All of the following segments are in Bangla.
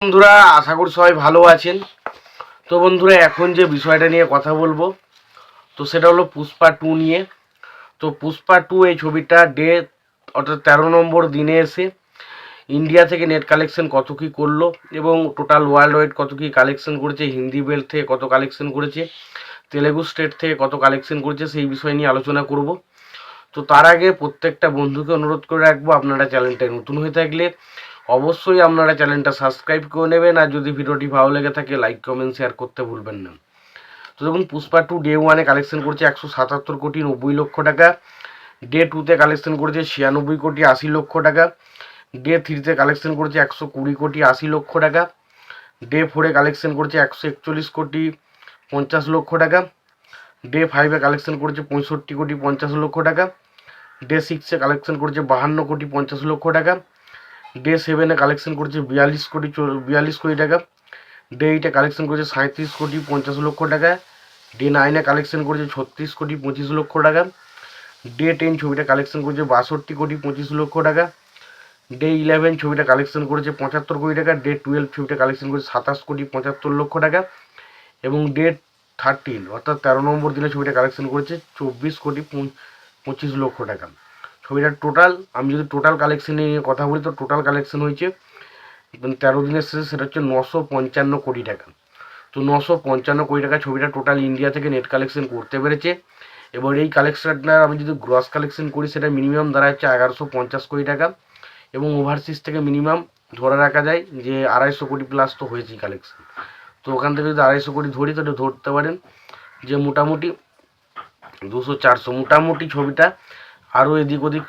বন্ধুরা, আশা করি সবাই ভালো আছেন। তো বন্ধুরা, এখন যে বিষয়টা নিয়ে কথা বলবো তো সেটা হলো পুষ্পা 2 নিয়ে। তো পুষ্পা 2 এই ছবিটা অর্থাৎ 13 নম্বর দিনে এসে ইন্ডিয়া থেকে নেট কালেকশন কত কি করলো এবং টোটাল ওয়ার্ল্ড ওয়াইড কত কি কালেকশন করেছে, হিন্দি বেল্ট থেকে কত কালেকশন করেছে, তেলেগু স্টেট থেকে কত কালেকশন করেছে, সেই বিষয় নিয়ে আলোচনা করব। তো তার আগে প্রত্যেকটা বন্ধুকে অনুরোধ করে রাখবো, আপনারা চ্যানেলটায় নতুন হয়ে থাকলে অবশ্যই আপনারা চ্যানেলটা সাবস্ক্রাইব করে নেবেন, আর যদি ভিডিওটি ভালো লেগে থাকে লাইক কমেন্ট শেয়ার করতে ভুলবেন না। তো দেখুন, পুষ্পা 2 ডে 1-এ কালেকশন করছে 177,90,00,000 টাকা, ডে 2-তে কালেকশন করেছে 96,80,00,000 টাকা, ডে 3-তে কালেকশন করেছে 120,80,00,000 টাকা, ডে 4-এ কালেকশন করেছে 141,50,00,000 টাকা, ডে 5-এ কালেকশন করেছে 65,50,00,000 টাকা, ডে 6-এ কালেকশন করেছে 52,50,00,000 টাকা, ডে 7-এ কালেকশন করেছে 42 কোটি টাকা, ডে 8-এ কালেকশন করেছে 37,50,00,000 টাকা, ডে 9-এ কালেকশন করেছে 36,25,00,000 টাকা, ডে 10 ছবিটা কালেকশন করেছে 62,25,00,000 টাকা, ডে 11 ছবিটা কালেকশন করেছে 75 কোটি টাকা, ডে 12 ছবিটা কালেকশন করেছে 27,75,00,000 টাকা, এবং ডে 13 অর্থাৎ 13 নম্বর দিনে ছবিটা কালেকশন করেছে 24,25,00,000 টাকা। ছবিটার টোটাল, আমি যদি টোটাল কালেকশন নিয়ে কথা বলি, তো টোটাল কালেকশন হয়েছে 13 দিনের শেষে সেটা হচ্ছে 955 কোটি টাকা। তো 955 কোটি টাকা ছবিটা টোটাল ইন্ডিয়া থেকে নেট কালেকশন করতে পেরেছে। এবার এই কালেকশনটা আমি যদি গ্রস কালেকশন করি, সেটা মিনিমাম দাঁড়াচ্ছে 1150 কোটি টাকা, এবং ওভারসিজ থেকে মিনিমাম ধরে রাখা যায় যে 250 কোটি প্লাস তো হয়েছেই কালেকশন। তো ওখান থেকে যদি 250 কোটি ধরি, তাহলে ধরতে পারেন যে মোটামুটি 200-400, মোটামুটি ছবিটা আরও এদিক ওদিক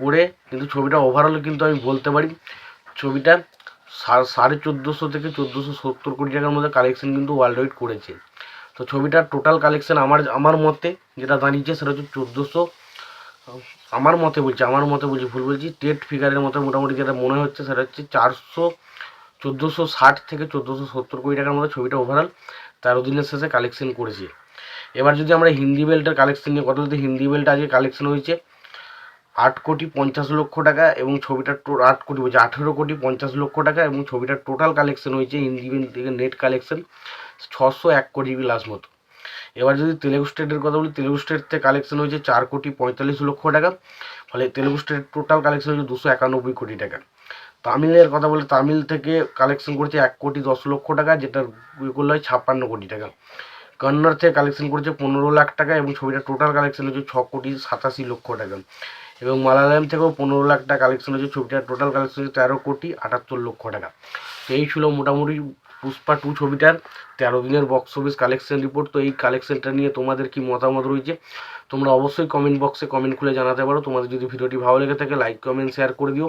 করে, কিন্তু ছবিটা ওভারঅল কিন্তু আমি বলতে পারি ছবিটা 1450 থেকে 1470 কোটি টাকার মধ্যে কালেকশন কিন্তু ওয়ার্ল্ড ওয়াইড করেছে। তো ছবিটার টোটাল কালেকশন আমার মতে যেটা দাঁড়িয়েছে সেটা হচ্ছে 1400, আমার মতে বলছি, ভুল বলছি, টেট ফিগারের মতো মোটামুটি যেটা মনে হচ্ছে সেটা হচ্ছে 1460 থেকে 1470 কোটি টাকার মধ্যে ছবিটা ওভারঅল 13 দিনের শেষে কালেকশন করেছে। এবার যদি আমরা হিন্দি বেল্টের কালেকশন নিয়ে কথা বলতে, হিন্দি বেল্ট আজকে কালেকশন হয়েছে 8,50,00,000 টাকা, এবং ছবিটার 18,50,00,000 টাকা, এবং ছবিটার টোটাল কালেকশন হয়েছে হিন্দি বেল্ট থেকে নেট কালেকশন 601 কোটি প্লাস মতো। এবার যদি তেলেগু স্টেটের কথা বলি, তেলেগু স্টেট থেকে কালেকশন হয়েছে 4,45,00,000 টাকা, ফলে তেলেগু স্টেট টোটাল কালেকশন হয়েছে 291 কোটি টাকা। তামিলের কথা বলে, তামিল থেকে কালেকশন করেছে 1,10,00,000 টাকা, যেটার করলে হয় 56 কোটি টাকা। কন্নড় থেকে কালেকশন করেছে 15 লাখ টাকা, এবং ছবিটার টোটাল কালেকশন হচ্ছে 6,87,00,000 টাকা, এবং মালায়ালাম থেকেও 15 লাখ টাকা কালেকশন হচ্ছে, ছবিটার টোটাল কালেকশন হচ্ছে 13,78,00,000 টাকা। তো এই ছিল মোটামুটি পুষ্পা 2 ছবিটার 13 দিনের বক্স অফিস কালেকশন রিপোর্ট। তো এই কালেকশনটা নিয়ে তোমাদের কি মতামত রয়েছে তোমরা অবশ্যই কমেন্ট বক্সে কমেন্ট খুলে জানাতে পারো। তোমাদের যদি ভিডিওটি ভালো লেগে থাকে লাইক কমেন্ট শেয়ার করে দিও।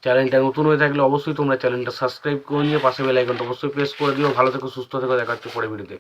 চ্যানেলটা নতুন হয়ে থাকলে অবশ্যই তোমরা চ্যানেলটা সাবস্ক্রাইব করে নিয়ে পাশে বেল আইকনটা অবশ্যই প্রেস করে দিও। ভালো থেকো, সুস্থ থেকো, দেখা হচ্ছে পরে ভিডিওতে।